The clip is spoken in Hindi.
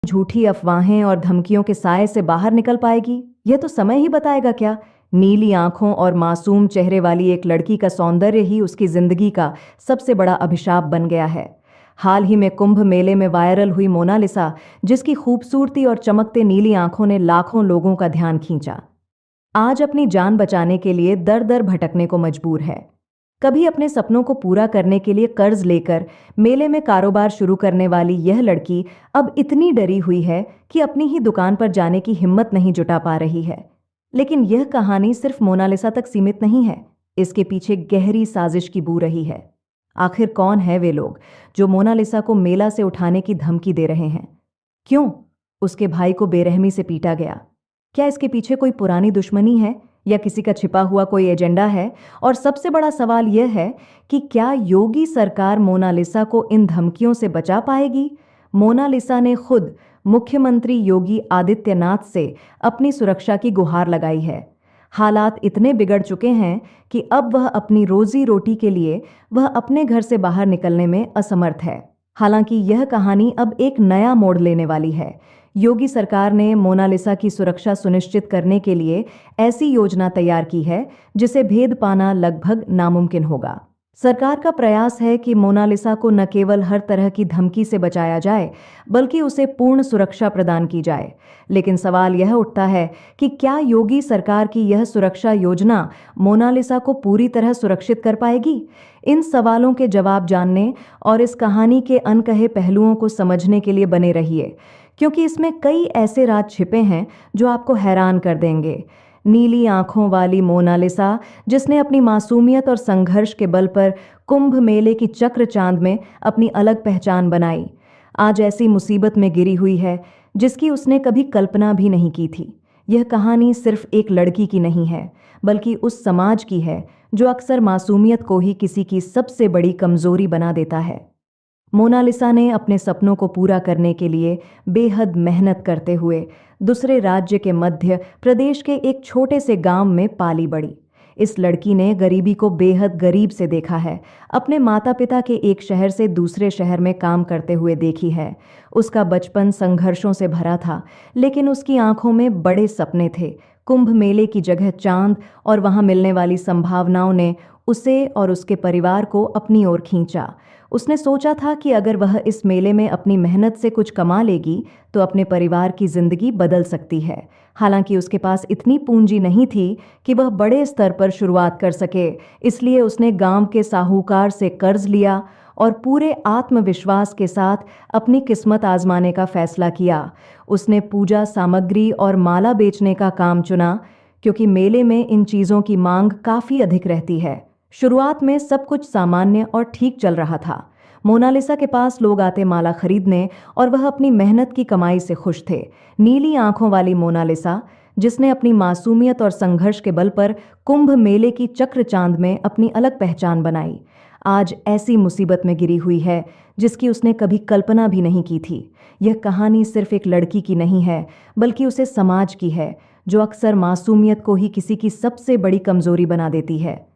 झूठी अफवाहें और धमकियों के साए से बाहर निकल पाएगी, यह तो समय ही बताएगा। क्या नीली आंखों और मासूम चेहरे वाली एक लड़की का सौंदर्य ही उसकी जिंदगी का सबसे बड़ा अभिशाप बन गया है। हाल ही में कुंभ मेले में वायरल हुई मोनालिसा, जिसकी खूबसूरती और चमकते नीली आंखों ने लाखों लोगों का ध्यान खींचा, आज अपनी जान बचाने के लिए दर दर भटकने को मजबूर है। कभी अपने सपनों को पूरा करने के लिए कर्ज लेकर मेले में कारोबार शुरू करने वाली यह लड़की अब इतनी डरी हुई है कि अपनी ही दुकान पर जाने की हिम्मत नहीं जुटा पा रही है। लेकिन यह कहानी सिर्फ मोनालिसा तक सीमित नहीं है, इसके पीछे गहरी साजिश की बू रही है। आखिर कौन है वे लोग जो मोनालिसा को मेला से उठाने की धमकी दे रहे हैं? क्यों उसके भाई को बेरहमी से पीटा गया? क्या इसके पीछे कोई पुरानी दुश्मनी है या किसी का छिपा हुआ कोई एजेंडा है? और सबसे बड़ा सवाल यह है कि क्या योगी सरकार मोनालिसा को इन धमकियों से बचा पाएगी? मोनालिसा ने खुद मुख्यमंत्री योगी आदित्यनाथ से अपनी सुरक्षा की गुहार लगाई है। हालात इतने बिगड़ चुके हैं कि अब वह अपनी रोजी रोटी के लिए वह अपने घर से बाहर निकलने में असमर्थ है। हालांकि यह कहानी अब एक नया मोड़ लेने वाली है। योगी सरकार ने मोनालिसा की सुरक्षा सुनिश्चित करने के लिए ऐसी योजना तैयार की है जिसे भेद पाना लगभग नामुमकिन होगा। सरकार का प्रयास है कि मोनालिसा को न केवल हर तरह की धमकी से बचाया जाए, बल्कि उसे पूर्ण सुरक्षा प्रदान की जाए। लेकिन सवाल यह उठता है कि क्या योगी सरकार की यह सुरक्षा योजना मोनालिसा को पूरी तरह सुरक्षित कर पाएगी? इन सवालों के जवाब जानने और इस कहानी के अनकहे पहलुओं को समझने के लिए बने रहिए, क्योंकि इसमें कई ऐसे राज छिपे हैं जो आपको हैरान कर देंगे। नीली आंखों वाली मोनालिसा, जिसने अपनी मासूमियत और संघर्ष के बल पर कुंभ मेले की चक्र चांद में अपनी अलग पहचान बनाई, आज ऐसी मुसीबत में गिरी हुई है जिसकी उसने कभी कल्पना भी नहीं की थी। यह कहानी सिर्फ एक लड़की की नहीं है, बल्कि उस समाज की है जो अक्सर मासूमियत को ही किसी की सबसे बड़ी कमजोरी बना देता है। मोनालिसा ने अपने सपनों को पूरा करने के लिए बेहद मेहनत करते हुए दूसरे राज्य के मध्य प्रदेश के एक छोटे से गांव में पाली बढ़ी। इस लड़की ने गरीबी को बेहद गरीब से देखा है, अपने माता पिता के एक शहर से दूसरे शहर में काम करते हुए देखी है। उसका बचपन संघर्षों से भरा था, लेकिन उसकी आंखों में बड़े सपने थे। कुंभ मेले की जगह चांद और वहां मिलने वाली संभावनाओं ने उसे और उसके परिवार को अपनी ओर खींचा। उसने सोचा था कि अगर वह इस मेले में अपनी मेहनत से कुछ कमा लेगी तो अपने परिवार की जिंदगी बदल सकती है। हालांकि उसके पास इतनी पूंजी नहीं थी कि वह बड़े स्तर पर शुरुआत कर सके, इसलिए उसने गांव के साहूकार से कर्ज लिया और पूरे आत्मविश्वास के साथ अपनी किस्मत आजमाने का फैसला किया। उसने पूजा सामग्री और माला बेचने का काम चुना, क्योंकि मेले में इन चीज़ों की मांग काफ़ी अधिक रहती है। शुरुआत में सब कुछ सामान्य और ठीक चल रहा था। मोनालिसा के पास लोग आते माला खरीदने और वह अपनी मेहनत की कमाई से खुश थे। नीली आंखों वाली मोनालिसा, जिसने अपनी मासूमियत और संघर्ष के बल पर कुंभ मेले की चक्र चांद में अपनी अलग पहचान बनाई, आज ऐसी मुसीबत में गिरी हुई है जिसकी उसने कभी कल्पना भी नहीं की थी। यह कहानी सिर्फ एक लड़की की नहीं है, बल्कि उसे समाज की है जो अक्सर मासूमियत को ही किसी की सबसे बड़ी कमजोरी बना देती है।